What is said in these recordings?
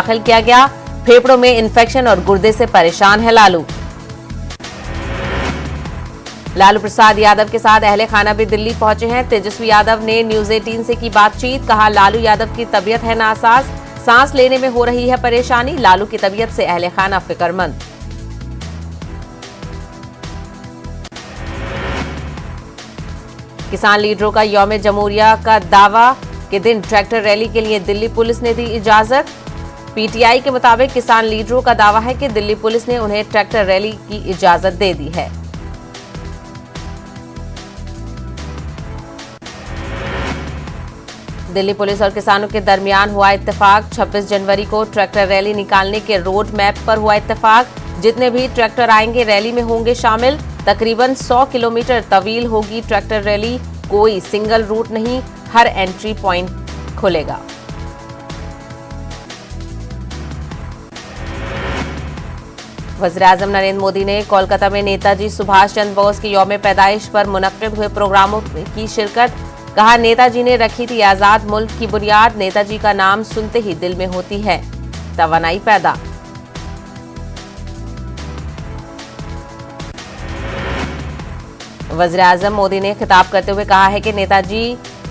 दाखिल किया गया। फेफड़ों में इन्फेक्शन और गुर्दे से परेशान है लालू प्रसाद यादव के साथ अहले खाना भी दिल्ली पहुंचे हैं। तेजस्वी यादव ने न्यूज 18 से की बातचीत, कहा लालू यादव की तबीयत है नासाज, सांस लेने में हो रही है परेशानी। लालू की तबीयत से अहले खाना फिक्रमंद। किसान लीडरों का यौम जमहूरिया का दावा के दिन ट्रैक्टर रैली के लिए दिल्ली पुलिस ने दी इजाजत। पीटीआई के मुताबिक किसान लीडरों का दावा है कि दिल्ली पुलिस ने उन्हें ट्रैक्टर रैली की इजाजत दे दी है। दिल्ली पुलिस और किसानों के दरमियान हुआ इत्तेफाक। 26 जनवरी को ट्रैक्टर रैली निकालने के रोड मैप पर हुआ इत्तेफाक। जितने भी ट्रैक्टर आएंगे रैली में होंगे शामिल। तकरीबन 100 किलोमीटर तवील होगी ट्रैक्टर रैली। कोई सिंगल रूट नहीं, हर एंट्री पॉइंट खुलेगा। वज़ीर-ए-आज़म नरेंद्र मोदी ने कोलकाता में नेताजी सुभाष चंद्र बोस की यौम पैदाइश पर मुनक्किद हुए प्रोग्रामों की शिरकत। कहा नेताजी ने रखी थी आजाद मुल्क की बुनियाद। नेताजी का नाम सुनते ही दिल में होती है तवानाई पैदा। वज़ीर-ए-आज़म मोदी ने खिताब करते हुए कहा है कि नेताजी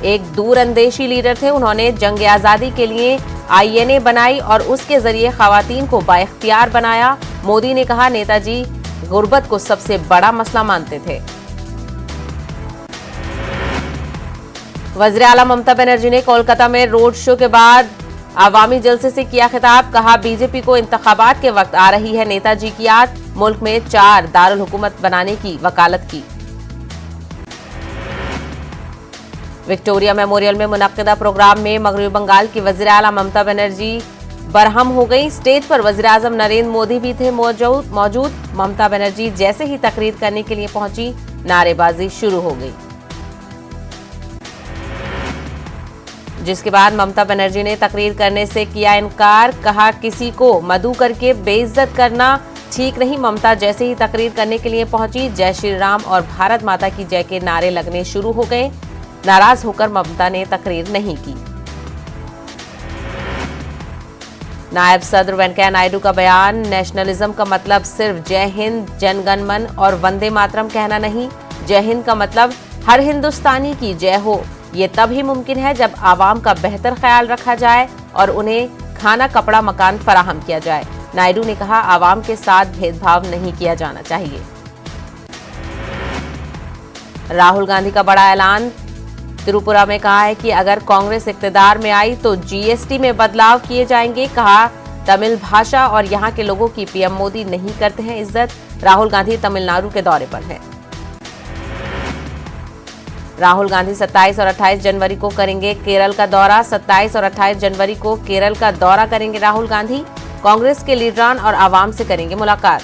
एक दूरंदेशी लीडर थे। उन्होंने जंग आजादी के लिए आईएनए बनाई और उसके जरिए खवातीन को बाइख्तियार बनाया। मोदी ने कहा नेताजी गुर्बत को सबसे बड़ा मसला मानते थे। वज़ीर आला ममता बनर्जी ने कोलकाता में रोड शो के बाद आवामी जलसे से किया खिताब। कहा बीजेपी को इंतखाबात के वक्त आ रही है नेताजी की याद। मुल्क में 4 दारुल हुकूमत बनाने की वकालत की। विक्टोरिया मेमोरियल में मुनक्किदा प्रोग्राम में मगरबी बंगाल की वज़ीर आला ममता बनर्जी बरहम हो गई। स्टेज पर वज़ीर-ए-आज़म नरेंद्र मोदी भी थे मौजूद। ममता बनर्जी जैसे ही तकरीर करने के लिए पहुंची, नारेबाजी शुरू हो गई, जिसके बाद ममता बनर्जी ने तकरीर करने से किया इनकार। कहा किसी को मदऊ करके बेइज्जत करना ठीक नहीं। ममता जैसे ही तकरीर करने के लिए पहुंची, जय श्री राम और भारत माता की जय के नारे लगने शुरू हो गए। नाराज होकर ममता ने तकरीर नहीं की। नायब सदर वेंकैया नायडू का बयान, नेशनलिज्म का मतलब सिर्फ जय हिंद, जनगणमन और वंदे मातरम कहना नहीं। जय हिंद का मतलब हर हिंदुस्तानी की जय हो। ये तब ही मुमकिन है जब आवाम का बेहतर ख्याल रखा जाए और उन्हें खाना, कपड़ा, मकान फराहम किया जाए। नायडू ने कहा आवाम के साथ भेदभाव नहीं किया जाना चाहिए। राहुल गांधी का बड़ा ऐलान, त्रिपुरा में कहा है कि अगर कांग्रेस इक्तिदार में आई तो जीएसटी में बदलाव किए जाएंगे। कहा तमिल भाषा और यहां के लोगों की पीएम मोदी नहीं करते हैं इज्जत। राहुल गांधी तमिलनाडु के दौरे पर हैं। राहुल गांधी 27 और 28 जनवरी को करेंगे केरल का दौरा। 27 और 28 जनवरी को केरल का दौरा करेंगे राहुल गांधी। कांग्रेस के लीडरान और आवाम से करेंगे मुलाकात।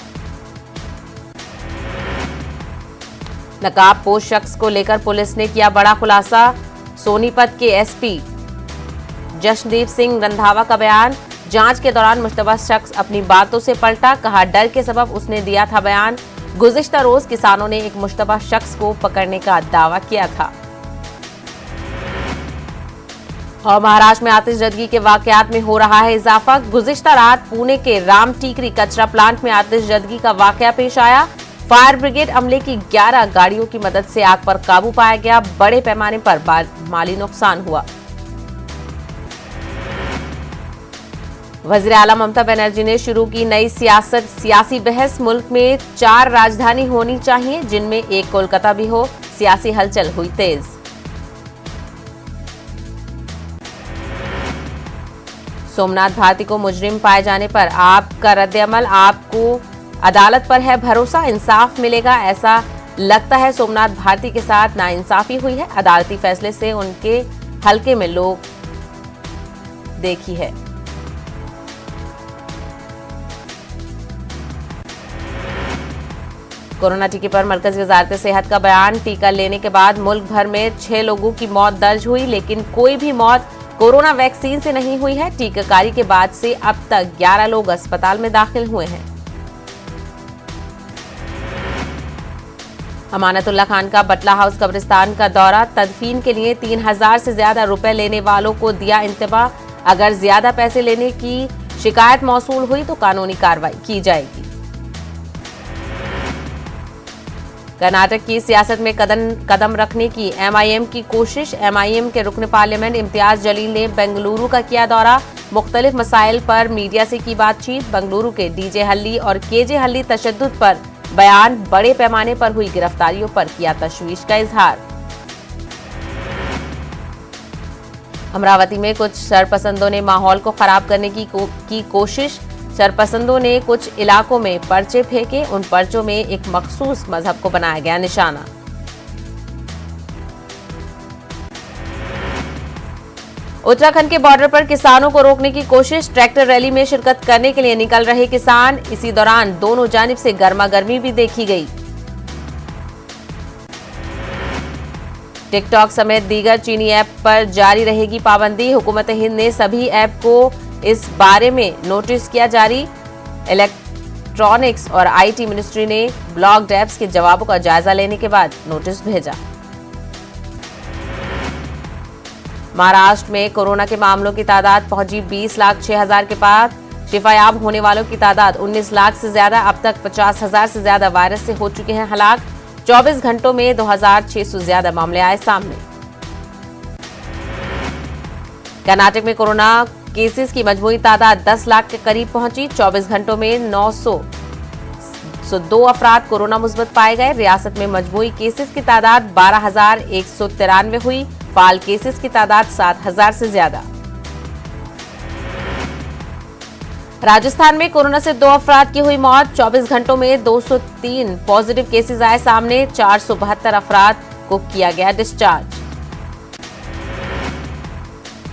नकाबपोश शख्स को लेकर पुलिस ने किया बड़ा खुलासा। सोनीपत के एसपी जशनदीप सिंह रंधावा का बयान, जांच के दौरान मुश्तबा शख्स अपनी बातों से पलटा। कहा डर के सबब उसने दिया था बयान। गुज़िश्ता रोज किसानों ने एक मुश्तबा शख्स को पकड़ने का दावा किया था। और महाराष्ट्र में आतिशजदगी के वाकयात में हो रहा है इजाफा। गुज़िश्ता रात पुणे के राम टीकरी कचरा प्लांट में आतिशजदगी का वाकया पेश आया। फायर ब्रिगेड अमले की 11 गाड़ियों की मदद से आग पर काबू पाया गया। बड़े पैमाने पर माली नुकसान हुआ। वज़ीर आला ममता बनर्जी ने शुरू की नई सियासी बहस। मुल्क में 4 राजधानी होनी चाहिए जिनमें एक कोलकाता भी हो। सियासी हलचल हुई तेज। सोमनाथ भारती को मुजरिम पाए जाने पर आपका रद्द-ए-अमल, आपको अदालत पर है भरोसा, इंसाफ मिलेगा ऐसा लगता है। सोमनाथ भारती के साथ नाइंसाफी हुई है। अदालती फैसले से उनके हलके में लोग देखी है। कोरोना टीके पर मरकजी वजारत सेहत का बयान, टीका लेने के बाद मुल्क भर में 6 लोगों की मौत दर्ज हुई, लेकिन कोई भी मौत कोरोना वैक्सीन से नहीं हुई है। टीकाकारी के बाद से अब तक 11 लोग अस्पताल में दाखिल हुए हैं। अमानतुल्लाह खान का बटला हाउस कब्रिस्तान का दौरा, तदफीन के लिए 3000 से ज्यादा रुपए लेने वालों को दिया इंतबाह। अगर ज्यादा पैसे लेने की शिकायत मौसूल हुई तो कानूनी कार्रवाई की जाएगी। कर्नाटक की सियासत में कदम रखने की एमआईएम की कोशिश। एमआईएम के रुकन पार्लियामेंट इम्तियाज जलील ने बेंगलुरु का किया दौरा। मुख्तलिफ मसाइल पर मीडिया से की बातचीत। बेंगलुरु के डीजे हल्ली और केजे हल्ली तशद्दुद पर बयान। बड़े पैमाने पर हुई गिरफ्तारियों पर किया तशवीश का इजहार। अमरावती में कुछ शरपसंदों ने माहौल को खराब करने की कोशिश। शरपसंदों ने कुछ इलाकों में पर्चे फेंके। उन पर्चों में एक मखसूस मजहब को बनाया गया निशाना। उत्तराखंड के बॉर्डर पर किसानों को रोकने की कोशिश। ट्रैक्टर रैली में शिरकत करने के लिए निकल रहे किसान। इसी दौरान दोनों जानिब से गर्मागर्मी भी देखी गई। टिकटॉक समेत दीगर चीनी ऐप पर जारी रहेगी पाबंदी। हुकूमत हिंद ने सभी ऐप को इस बारे में नोटिस किया जारी। इलेक्ट्रॉनिक्स और आईटी मिनिस्ट्री ने ब्लॉक्ड ऐप्स के जवाबों का जायजा लेने के बाद नोटिस भेजा। महाराष्ट्र में कोरोना के मामलों की तादाद पहुंची 20,06,000 के पार। शिफायाब होने वालों की तादाद 19 लाख से ज्यादा। अब तक 50,000 से ज्यादा वायरस से हो चुके हैं हलाक। 24 घंटों में 2,600 से ज्यादा मामले आए सामने। कर्नाटक में कोरोना केसेस की मजमूई तादाद 10 लाख के करीब पहुंची। 24 घंटों में 902 अफराद कोरोना मुस्बत पाए गए। रियासत में मजमूई केसेस की तादाद 12,193 हुई। फाल केसेस की तादाद 7,000 से ज्यादा। राजस्थान में कोरोना से 2 अफराद की हुई मौत। 24 घंटों में 203 पॉजिटिव केसेस आए सामने। 472 अफराद को किया गया डिस्चार्ज।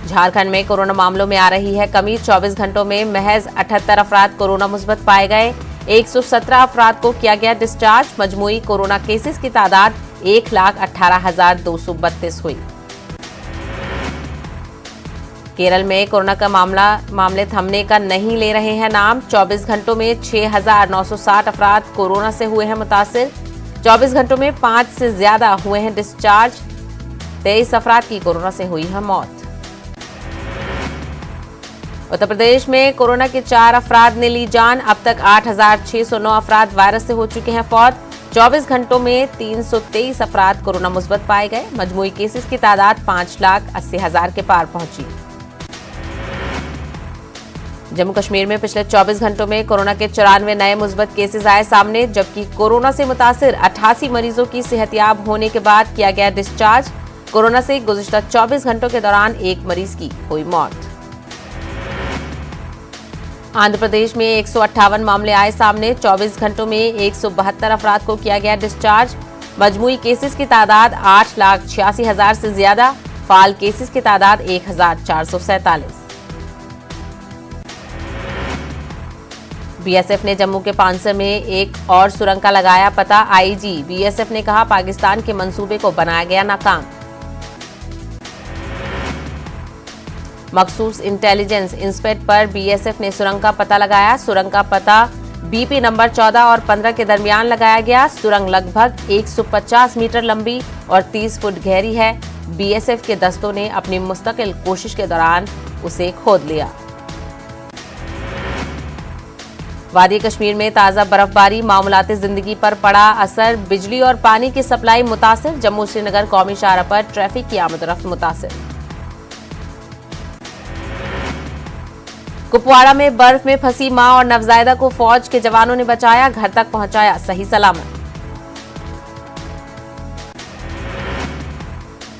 झारखंड में कोरोना मामलों में आ रही है कमी। 24 घंटों में महज 78 अफराद कोरोना मुस्बत पाए गए। 117 अफराद को किया गया डिस्चार्ज। मजमूई कोरोना केसेस की तादाद 1,18,232 हुई। केरल में कोरोना का मामले थमने का नहीं ले रहे हैं नाम। 24 घंटों में 6,960 अफराद कोरोना से हुए हैं मुतासिर। 24 घंटों में 5 से ज्यादा हुए हैं डिस्चार्ज। 23 अफराद की कोरोना से हुई है मौत। उत्तर प्रदेश में कोरोना के 4 अफराद ने ली जान। अब तक 8,609 अफराद वायरस से हो चुके हैं फौत। 24 घंटों में 323 अफराद कोरोना मुस्बत पाए गए। मजमूई केसेस की तादाद 5,80,000 के पार पहुंची। जम्मू कश्मीर में पिछले 24 घंटों में कोरोना के 94 नए मुस्बत केसेस आए सामने, जबकि कोरोना से मुतासिर 88 मरीजों की सेहतियाब होने के बाद किया गया डिस्चार्ज। कोरोना से गुज़िश्ता 24 घंटों के दौरान एक मरीज की हुई मौत। आंध्र प्रदेश में 158 मामले आए सामने। 24 घंटों में 172 अफराद को किया गया डिस्चार्ज। मजमूई केसेस की तादाद 8,86,000 से ज्यादा। फाल केसेस की तादाद 1,447। बीएसएफ ने जम्मू के पानसर में एक और सुरंग का लगाया पता। आईजी बीएसएफ ने कहा पाकिस्तान के मंसूबे को बनाया गया नाकाम। मखसूस इंटेलिजेंस इंस्पेक्ट पर बीएसएफ ने सुरंग का पता लगाया। सुरंग का पता बीपी नंबर 14 और 15 के दरमियान लगाया गया। सुरंग लगभग 150 मीटर लंबी और 30 फुट गहरी है। बीएसएफ के दस्तों ने अपनी मुस्तकिल कोशिश के दौरान उसे खोद लिया। वादी कश्मीर में ताजा बर्फबारी, मामूलाती जिंदगी पर पड़ा असर। बिजली और पानी की सप्लाई मुतासिर। जम्मू श्रीनगर कौमी शाहराह पर ट्रैफिक की आमदोरफ्त मुतासिर। कुपवाड़ा में बर्फ में फंसी मां और नवजायदा को फौज के जवानों ने बचाया, घर तक पहुंचाया सही सलामत।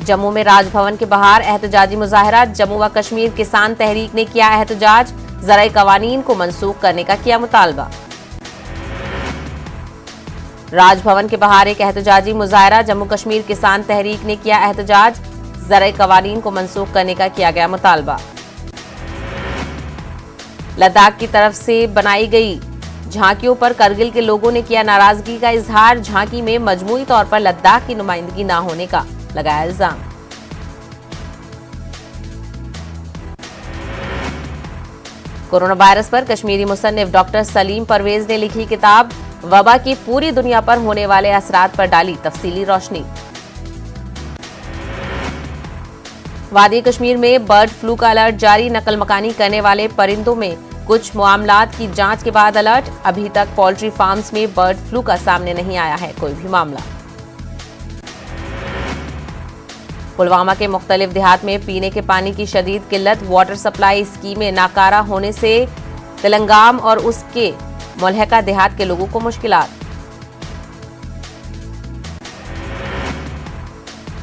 जम्मू में राजभवन के बाहर एहतजाजी मुजाहरा। जम्मू व कश्मीर किसान तहरीक ने किया एहतजाज। ज़राई कवानीन को मनसूख करने का किया मुतालबा। राजभवन के बाहर एक एहतजाजी मुजाहरा। जम्मू कश्मीर किसान तहरीक ने किया एहतजाज। ज़राई कवानीन को मनसूख करने का किया गया मुतालबा। लद्दाख की तरफ से बनाई गई झांकियों पर करगिल के लोगों ने किया नाराजगी का इजहार। झांकी में मजमूई तौर पर लद्दाख की नुमाइंदगी न होने का लगाया इल्जाम। कोरोना वायरस पर कश्मीरी मुसन्निफ डॉक्टर सलीम परवेज ने लिखी किताब। वबा की पूरी दुनिया पर होने वाले असरात पर डाली तफसीली रोशनी। वादी कश्मीर में बर्ड फ्लू का अलर्ट जारी। नकल मकानी करने वाले परिंदों में कुछ मामलात की जांच के बाद अलर्ट। अभी तक पोल्ट्री फार्म्स में बर्ड फ्लू का सामने नहीं आया है कोई भी मामला। पुलवामा के मुख्तलिफ देहात में पीने के पानी की शदीद किल्लत। वाटर सप्लाई स्कीमें नाकारा होने से तेलंगाम और उसके मुल्हका देहात के लोगों को मुश्किलात।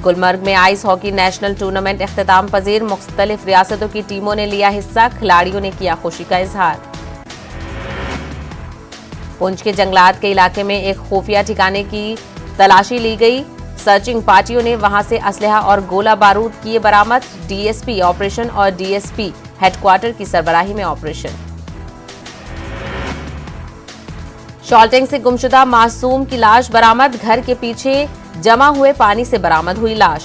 गुलमर्ग में आइस हॉकी नेशनल टूर्नामेंट इख्तिताम पजीर। मुख्तलिफ रियासतों की टीमों ने लिया हिस्सा। खिलाड़ियों ने किया खुशी का इजहार। पुंछ के जंगलात के इलाके में एक खुफिया ठिकाने की तलाशी ली गई। सर्चिंग पार्टियों ने वहां से असलहा और गोला बारूद किए बरामद। डीएसपी ऑपरेशन और डीएसपी हेडक्वार्टर की सरबराही में ऑपरेशन। शॉल्टिंग से गुमशुदा मासूम की लाश बरामद। घर के पीछे जमा हुए पानी से बरामद हुई लाश।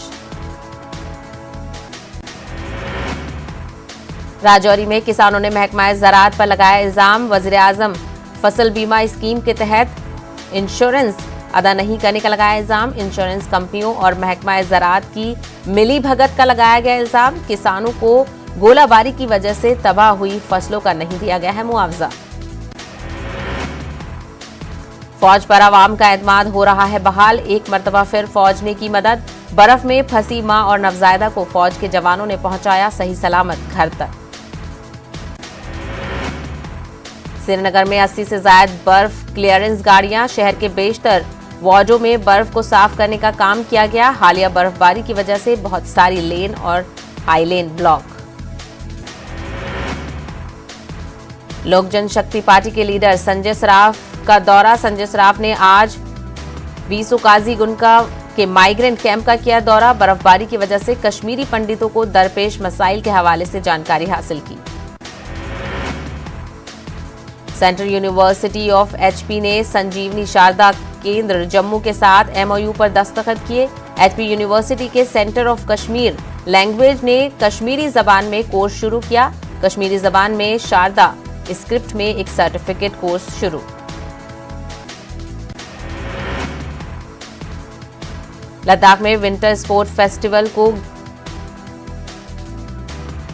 राजौरी में किसानों ने महकमा ज़राअत पर लगाया इल्जाम। वज़ीर-ए-आज़म फसल बीमा स्कीम के तहत इंश्योरेंस अदा नहीं करने का लगाया इल्जाम। इंश्योरेंस कंपनियों और महकमा ज़राअत की मिली भगत का लगाया गया इल्जाम। किसानों को गोलाबारी की वजह से तबाह हुई फसलों का नहीं दिया गया है मुआवजा। फौज पर आवाम का एतमाद हो रहा है बहाल। एक मरतबा फिर फौज ने की मदद। बर्फ में फंसी मां और नवजायदा को फौज के जवानों ने पहुंचाया सही सलामत घर तक। श्रीनगर में 80 से ज्यादा बर्फ क्लियरेंस गाड़ियां। शहर के बेशतर वार्डों में बर्फ को साफ करने का काम किया गया। हालिया बर्फबारी की वजह से बहुत सारी लेन और हाई लेन ब्लॉक। लोक जनशक्ति पार्टी के लीडर संजय सराफ का दौरा। संजय सराफ ने आज बीसू काजी गुनका के माइग्रेंट कैंप का किया दौरा। बर्फबारी की वजह से कश्मीरी पंडितों को दरपेश मसाइल के हवाले से जानकारी हासिल की। सेंट्रल यूनिवर्सिटी ऑफ एचपी ने संजीवनी शारदा केंद्र जम्मू के साथ एमओयू पर दस्तखत किए। एचपी यूनिवर्सिटी के सेंटर ऑफ कश्मीर लैंग्वेज ने कश्मीरी जबान में कोर्स शुरू किया। कश्मीरी जबान में शारदा स्क्रिप्ट में एक सर्टिफिकेट कोर्स शुरू। लद्दाख में विंटर स्पोर्ट फेस्टिवल को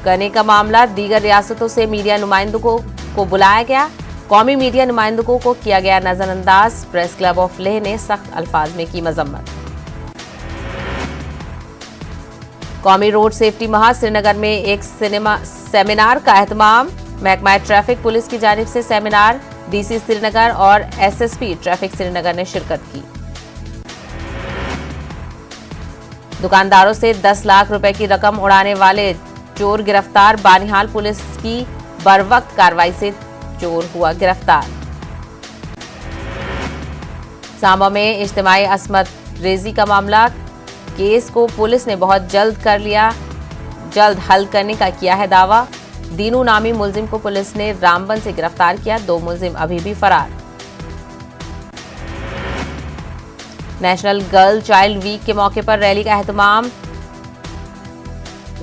करने का मामला। दीगर रियासतों से मीडिया नुमाइंदों को बुलाया गया। कौमी मीडिया नुमाइंदों को किया गया नजरअंदाज। प्रेस क्लब ऑफ लेह ने सख्त अल्फाज में की मजम्मत। कौमी रोड सेफ्टी माह। श्रीनगर में एक सेमिनार का एहतमाम। महकमा ट्रैफिक पुलिस की जानिब से सेमिनार। डीसी श्रीनगर और एसएसपी ट्रैफिक श्रीनगर ने शिरकत की। दुकानदारों से 10 लाख रुपए की रकम उड़ाने वाले चोर गिरफ्तार। बानिहाल पुलिस की बरवक्त कार्रवाई से चोर हुआ गिरफ्तार। सांबा में इज्तिमाई अस्मत रेजी का मामला। केस को पुलिस ने बहुत जल्द हल करने का किया है दावा। दीनू नामी मुलजिम को पुलिस ने रामबन से गिरफ्तार किया। 2 मुलजिम अभी भी फरार। नेशनल गर्ल चाइल्ड वीक के मौके पर रैली का एहतमाम।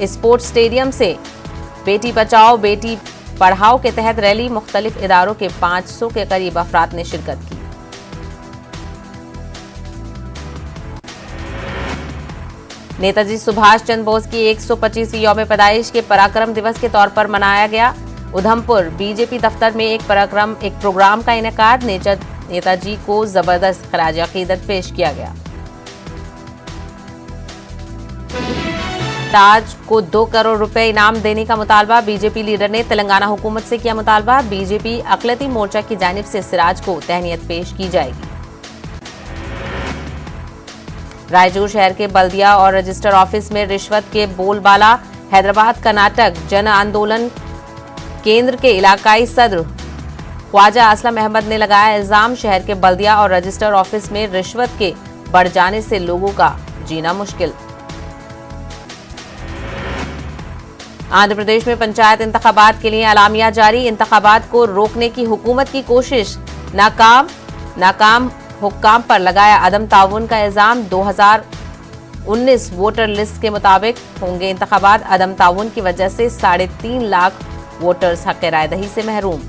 स्पोर्ट्स स्टेडियम से बेटी बचाओ बेटी पढ़ाओ के तहत रैली। मुख्तलिफ इदारों के 500 के करीब अफराद ने शिरकत की। नेताजी सुभाष चंद्र बोस की 125वीं यौम पैदाइश के पराक्रम दिवस के तौर पर मनाया गया। उधमपुर बीजेपी दफ्तर में एक प्रोग्राम का इनेकाद। नेताजी को जबरदस्त खराज अकीदत पेश किया गया। ताज को 2 करोड़ रुपए इनाम देने का मुतालबा। बीजेपी लीडर ने तेलंगाना हुकूमत से किया मुतालबा। बीजेपी अकलियती मोर्चा की जानिब से सिराज को तहनीत पेश की जाएगी। रायचूर शहर के बल्दिया और रजिस्टर ऑफिस में रिश्वत के बोलबाला। हैदराबाद कर्नाटक जन आंदोलन केंद्र के इलाकाई सदर ख्वाजा असलम अहमद ने लगाया इल्जाम। शहर के बल्दिया और रजिस्टर ऑफिस में रिश्वत के बढ़ जाने से लोगों का जीना मुश्किल। आंध्र प्रदेश में पंचायत इंतखाबात के लिए अलामिया जारी। इंतखाबात को रोकने की हुकूमत की कोशिश नाकाम हुक्काम पर लगाया अदम ताउन का इल्जाम। 2019 वोटर लिस्ट के मुताबिक होंगे इंतखाबात। अदम ताउन की वजह से 3.5 लाख वोटर्स हक रायदही से महरूम।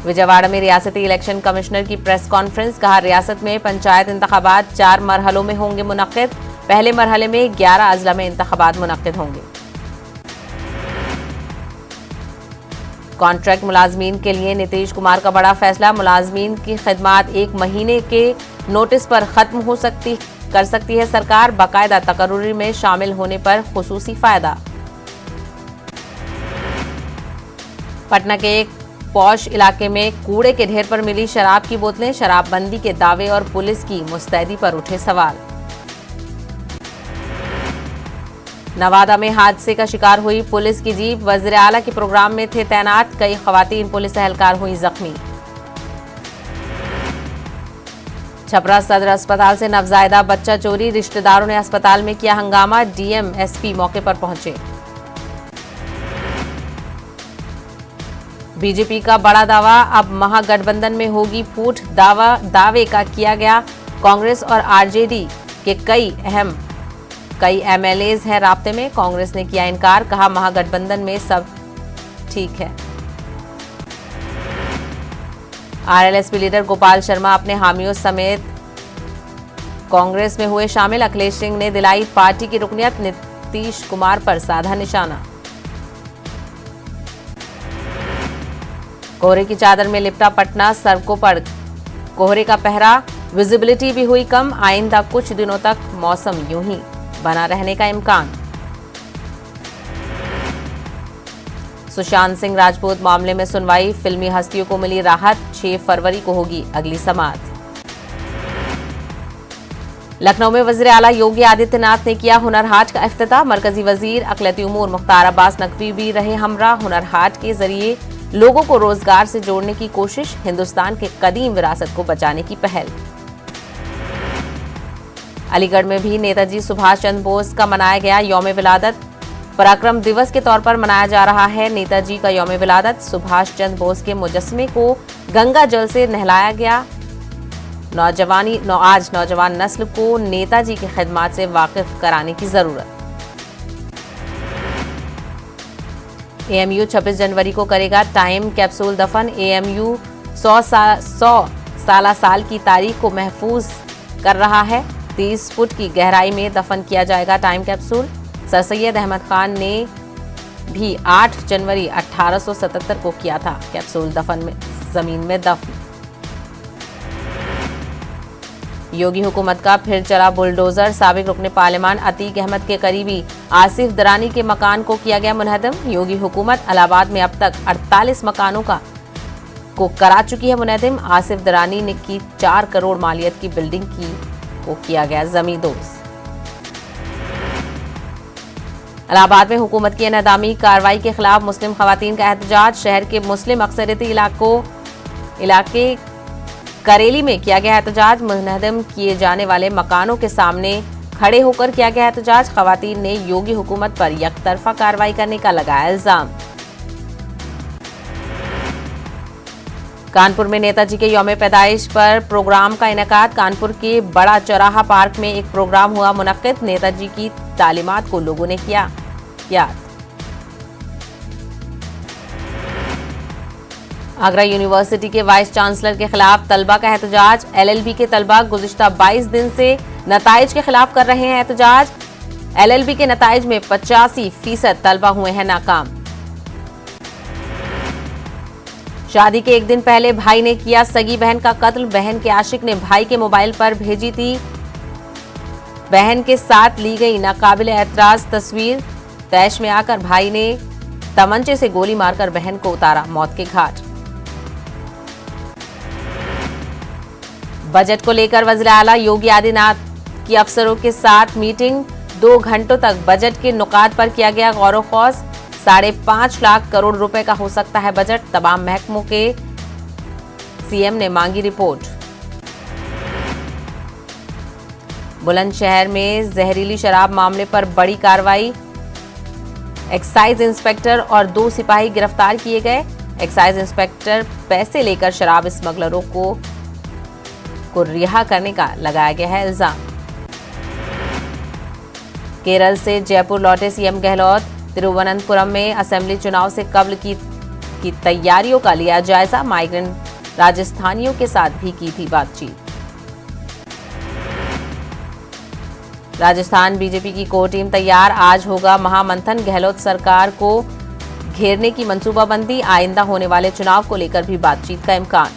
विजयवाड़ा में रियासती इलेक्शन कमिश्नर की प्रेस कॉन्फ्रेंस। कहा रियासत में पंचायत इंतखाबात 4 मरहलों में होंगे मुनक्किद। पहले मरहले में 11 अजला में इंतखाबात मुनक्किद होंगे। कॉन्ट्रैक्ट मुलाजमीन के लिए नीतीश कुमार का बड़ा फैसला। मुलाजमीन की खिदमात 1 महीने के नोटिस पर खत्म कर सकती है सरकार। बाकायदा तकर्रुरी में शामिल होने पर खुसूसी फायदा। पटना के एक पॉश इलाके में कूड़े के ढेर पर मिली शराब की बोतलें। शराबबंदी के दावे और पुलिस की मुस्तैदी पर उठे सवाल। नवादा में हादसे का शिकार हुई पुलिस की जीप। वजीर आला के प्रोग्राम में थे तैनात कई खवातीन पुलिस एहलकार हुई जख्मी। छपरा सदर अस्पताल से नवजायदा बच्चा चोरी। रिश्तेदारों ने अस्पताल में किया हंगामा। डीएम एसपी मौके पर पहुंचे। बीजेपी का बड़ा दावा, अब महागठबंधन में होगी फूट। दावे का किया गया। कांग्रेस और आरजेडी के कई एमएलएज हैं राब्ते में। कांग्रेस ने किया इनकार, कहा महागठबंधन में सब ठीक है। आरएलएसपी लीडर गोपाल शर्मा अपने हामियों समेत कांग्रेस में हुए शामिल। अखिलेश सिंह ने दिलाई पार्टी की रुकनियत। नीतीश कुमार पर साधा निशाना। कोहरे की चादर में लिपटा पटना। सड़कों पर कोहरे का पहरा। विजिबिलिटी भी हुई कम। आइंदा कुछ दिनों तक मौसम यूं ही बना रहने का इम्कान। सुशांत सिंह राजपूत मामले में सुनवाई। फिल्मी हस्तियों को मिली राहत। 6 फरवरी को होगी अगली समाअत। लखनऊ में वजीर आला योगी आदित्यनाथ ने किया हुनर हाट का इफ्तिताह। मरकजी वजीर अकलती उमूर मुख्तार अब्बास नकवी भी रहे हमरा। हुनर हाट के जरिए लोगों को रोजगार से जोड़ने की कोशिश। हिंदुस्तान के कदीम विरासत को बचाने की पहल। अलीगढ़ में भी नेताजी सुभाष चंद्र बोस का मनाया गया यौम विलादत। पराक्रम दिवस के तौर पर मनाया जा रहा है नेताजी का यौम विलादत। सुभाष चंद्र बोस के मुजस्समे को गंगा जल से नहलाया गया। आज नौजवान नस्ल को नेताजी की खिदमत से वाकिफ कराने की जरूरत। एएमयू 26 जनवरी को करेगा टाइम कैप्सूल दफन। एएमयू 100 साल की तारीख को महफूज कर रहा है। 30 फुट की गहराई में दफन किया जाएगा time capsule. Sir Syed Ahmad Khan ने भी 8 जनवरी 1877 को किया था कैप्सूल दफन में जमीन में दफन। योगी हुकूमत का फिर चला बुलडोजर। साबिक रुकने पार्लियामान अतीक अहमद के करीबी आसिफ दरानी के मकान को किया गया मुनहदम। योगी हुकूमत इलाहाबाद में अब तक 48 मकानों को करा चुकी है मुनहदम। आसिफ दरानी ने की 4 करोड़ मालियत की बिल्डिंग को किया गया जमींदोज। इलाहाबाद में हुकूमत की अनहदामी कार्रवाई के खिलाफ मुस्लिम खवातीन का एहतजाज। शहर के मुस्लिम अक्सरियती इलाके करेली में किया गया एहतजाज। मुनहदम किए जाने वाले मकानों के सामने खड़े होकर किया गया एहतजाज। खवातीन ने योगी हुकूमत पर यकतरफा कार्रवाई करने का लगाया इल्जाम। कानपुर में नेताजी के यौम पैदाइश पर प्रोग्राम का इनेकाद। कानपुर के बड़ा चौराहा पार्क में एक प्रोग्राम हुआ मुनक्किद। नेताजी की तालीमात को लोगों ने किया याद। आगरा यूनिवर्सिटी के वाइस चांसलर के खिलाफ तलबा का एहतजाज। एलएलबी के तलबा गुज़िश्ता 22 दिन से नताइज के खिलाफ कर रहे हैं एहतजाज। एलएलबी के नताइज में 85% तलबा हुए हैं नाकाम। शादी के एक दिन पहले भाई ने किया सगी बहन का कत्ल। बहन के आशिक ने भाई के मोबाइल पर भेजी थी बहन के साथ ली गई नाकाबिल एतराज तस्वीर। तैश में आकर भाई ने तमंचे से गोली मारकर बहन को उतारा मौत के घाट। बजट को लेकर वज़ीर आला योगी आदित्यनाथ की अफसरों के साथ मीटिंग। 2 घंटों तक बजट के नुकात पर किया गया गौर व खौज। 5.5 लाख करोड़ रुपए का हो सकता है बजट। तमाम महकमों के सीएम ने मांगी रिपोर्ट। बुलंदशहर में जहरीली शराब मामले पर बड़ी कार्रवाई। एक्साइज इंस्पेक्टर और 2 सिपाही गिरफ्तार किए गए। एक्साइज इंस्पेक्टर पैसे लेकर शराब स्मगलरों को रिहा करने का लगाया गया है इल्जाम। केरल से जयपुर लौटे सीएम गहलोत। तिरुवनंतपुरम में असेंबली चुनाव से कब्ल की तैयारियों का लिया जायजा। माइग्रेंट राजस्थानियों के साथ भी की थी बातचीत। राजस्थान बीजेपी की कोर टीम तैयार। आज होगा महामंथन। गहलोत सरकार को घेरने की मंसूबाबंदी, आइंदा होने वाले चुनाव को लेकर भी बातचीत का इम्कान।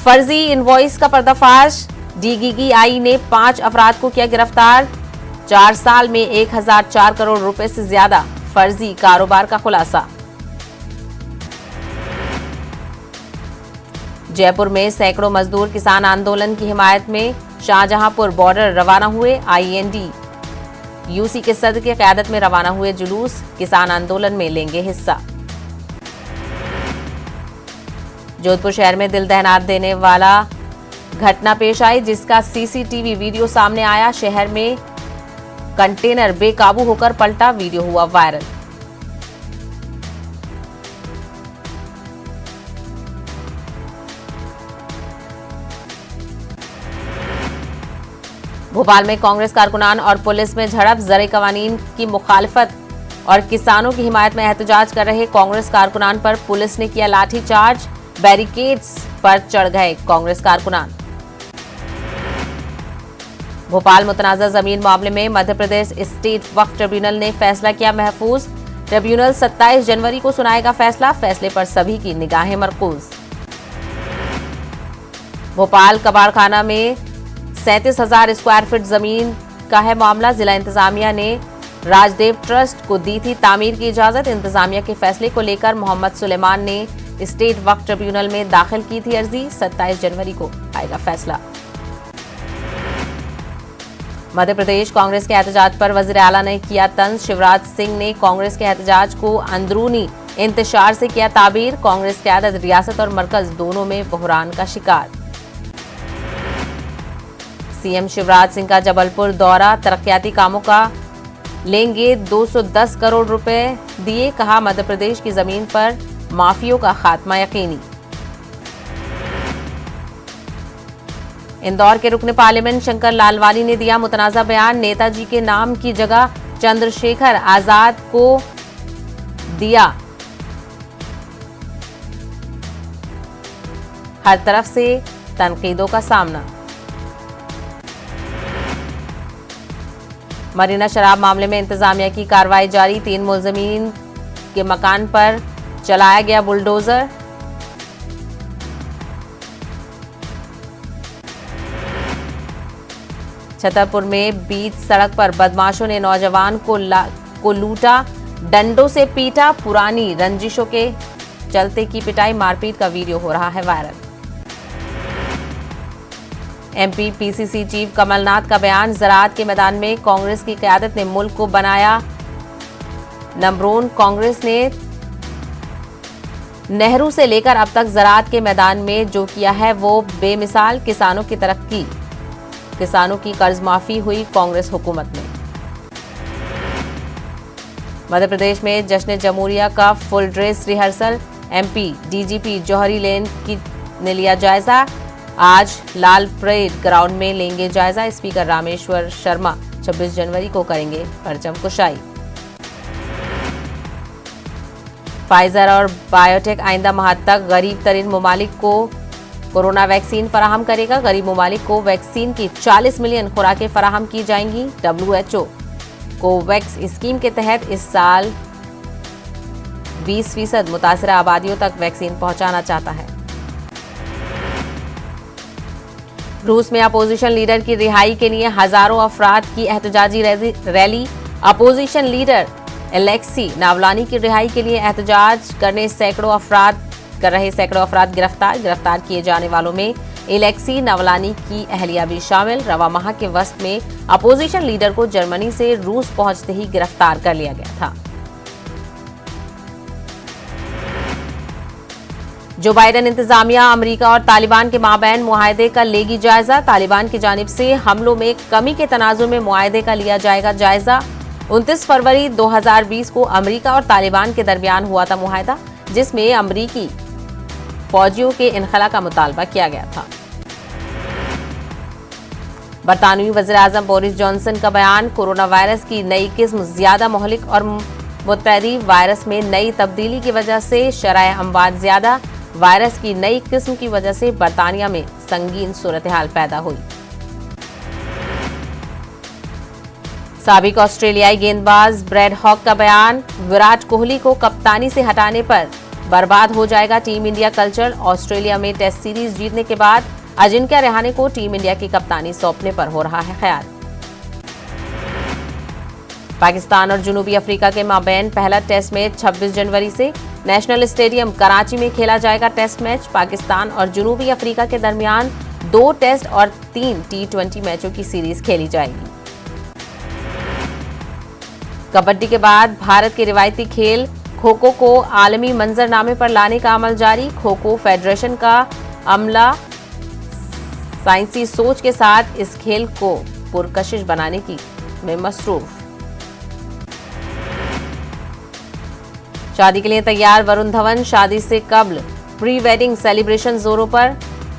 फर्जी इनवॉइस का पर्दाफाश, डीजीसीए ने 5 अफराद को किया गिरफ्तार। 4 साल में 1004 करोड़ रुपए से ज्यादा फर्जी कारोबार का खुलासा। जयपुर में सैकड़ों मजदूर किसान आंदोलन की हिमायत में शाहजहांपुर बॉर्डर रवाना हुए। आईएनडी यूसी के सदर की क़यादत में रवाना हुए जुलूस, किसान आंदोलन में लेंगे हिस्सा। जोधपुर शहर में दिल दहला देने वाला घटना पेश आई, जिसका सीसीटीवी वीडियो सामने आया। शहर में कंटेनर बेकाबू होकर पलटा, वीडियो हुआ वायरल। भोपाल में कांग्रेस कारकुनान और पुलिस में झड़प, ज़रे कवानीन की मुखालिफत और किसानों की हिमायत में एहतजाज कर रहे कांग्रेस कारकुनान पर पुलिस ने किया लाठीचार्ज, बैरिकेड्स पर चढ़ गए कांग्रेस कारकुनान। भोपाल मुतनाज़ा जमीन मामले में मध्य प्रदेश स्टेट वक्फ ट्रिब्यूनल ने फैसला किया महफूज। ट्रिब्यूनल 27 जनवरी को सुनाएगा फैसला, फैसले पर सभी की निगाहें मरकूज। भोपाल कबाड़खाना में 37,000 स्क्वायर फीट जमीन का है मामला। जिला इंतजामिया ने राजदेव ट्रस्ट को दी थी तामीर की इजाजत। इंतजामिया के फैसले को लेकर मोहम्मद सुलेमान ने स्टेट वक्फ ट्रिब्यूनल में दाखिल की थी अर्जी। 27 जनवरी को आएगा फैसला। मध्य प्रदेश कांग्रेस के एहतजाज पर वजीर आला ने किया तंज। शिवराज सिंह ने कांग्रेस के एहतजाज को अंदरूनी इंतशार से किया ताबीर। कांग्रेस क़यादत रियासत और मरकज दोनों में बहरान का शिकार। सीएम शिवराज सिंह का जबलपुर दौरा, तरक्याती कामों का लेंगे 210 करोड़ रुपए दिए, कहा मध्य प्रदेश की जमीन पर माफियों का खात्मा यकीनी। इंदौर के रुकने पार्लियामेंट शंकर लालवानी ने दिया मुतनाज़ा बयान। नेताजी के नाम की जगह चंद्रशेखर आजाद को दिया। हर तरफ से तनकीदों का सामना। मरीना शराब मामले में इंतजामिया की कार्रवाई जारी। 3 मुलजमीन के मकान पर चलाया गया बुलडोजर। छतरपुर में बीच सड़क पर बदमाशों ने नौजवान को लूटा, डंडों से पीटा। पुरानी रंजिशों के चलते की पिटाई, मारपीट का वीडियो हो रहा है viral. MP PCC chief Kamal Nath का बयान। ज़राअत के मैदान में कांग्रेस की क़यादत ने मुल्क को बनाया नंबरों। कांग्रेस ने नेहरू से लेकर अब तक ज़राअत के मैदान में जो किया है वो बेमिसाल। किसानों की तरक्की, किसानों की कर्ज माफी हुई कांग्रेस हुकूमत में। मध्य प्रदेश में जश्न जमहूरिया का full dress rehearsal. MP DGP Johri लेन ने लिया जायजा। आज लाल परेड ग्राउंड में लेंगे जायजा। स्पीकर रामेश्वर शर्मा 26 जनवरी को करेंगे परचम कुशाई। फाइजर और बायोटेक आइंदा माह तक गरीब तरीन ममालिक को कोरोना वैक्सीन फराहम करेगा। गरीब ममालिक को वैक्सीन की 40 मिलियन खुराकें फराहम की जाएंगी। WHO कोवैक्स स्कीम के तहत इस साल 20% मुतासरा आबादियों तक वैक्सीन पहुंचाना चाहता है। रूस में अपोजिशन लीडर की रिहाई के लिए हजारों अफराद की एहतजाजी रैली। अपोजिशन लीडर एलेक्सी नावलानी की रिहाई के लिए एहतजाज करने सैकड़ों अफराद गिरफ्तार किए जाने वालों में एलेक्सी नावलानी की अहलिया भी शामिल। रवा माह के वस्त में अपोजिशन लीडर को जर्मनी से रूस पहुंचते ही गिरफ्तार कर लिया गया था। जो बाइडेन इंतजामिया अमेरिका और तालिबान के माबैन मुआहदे का लेगी जायजा। तालिबान की जानिब से हमलों में कमी के तनाजुर में मुआहदे का लिया जाएगा जायजा। 29 फरवरी 2020 को अमेरिका और तालिबान के दरमियान हुआ था मुआहदा, जिसमें अमेरिकी फौजियों के इनखला का मुतालबा किया गया था। बरतानवी वज़ीर-ए-आज़म बोरिस जॉनसन का बयान। कोरोना वायरस की नई किस्म ज्यादा मोहलिक और मुतअद्दी। वायरस में नई तब्दीली की वजह से शरह अमवात ज्यादा। वायरस की नई किस्म की वजह से बरतानिया में संगीन सूरत हाल पैदा हुई। साबिक ऑस्ट्रेलियाई गेंदबाज ब्रैड हॉक का बयान, विराट कोहली को कप्तानी से हटाने पर बर्बाद हो जाएगा टीम इंडिया कल्चर। ऑस्ट्रेलिया में टेस्ट सीरीज जीतने के बाद अजिंक्य रहाणे को टीम इंडिया की कप्तानी सौंपने पर हो रहा है ख्याल। पाकिस्तान और जनूबी अफ्रीका के माबैन पहला टेस्ट मैच 26 जनवरी से नेशनल स्टेडियम कराची में खेला जाएगा। टेस्ट मैच पाकिस्तान और जनूबी अफ्रीका के दरमियान 2 टेस्ट और 3 T20 मैचों की सीरीज खेली जाएगी। कबड्डी के बाद भारत के रिवायती खेल खो खो को आलमी मंजरनामे पर लाने का अमल जारी। खो खो फेडरेशन का अमला साइंसी सोच के साथ इस खेल को पुरकशिश बनाने की में मसरूफ। शादी के लिए तैयार वरुण धवन, शादी से कब्ल प्री वेडिंग सेलिब्रेशन जोरों पर।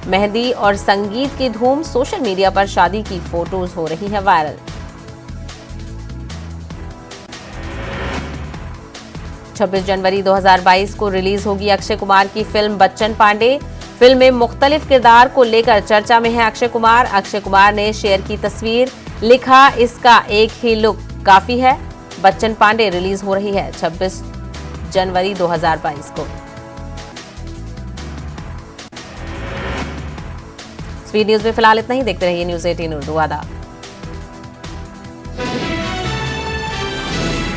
मेहंदी और संगीत की धूम, सोशल मीडिया पर शादी की फोटोज हो रही है वायरल। 26 जनवरी 2022 को रिलीज होगी अक्षय कुमार की फिल्म बच्चन पांडे। फिल्म में मुख्तलिफ किरदार को लेकर चर्चा में है अक्षय कुमार। अक्षय कुमार ने शेयर की तस्वीर, लिखा इसका एक ही लुक काफी है। बच्चन पांडे रिलीज हो रही है 26 जनवरी 2022 को। स्पीड न्यूज में फिलहाल इतना ही। देखते रहिए न्यूज़ 18 उर्दू। आदाब।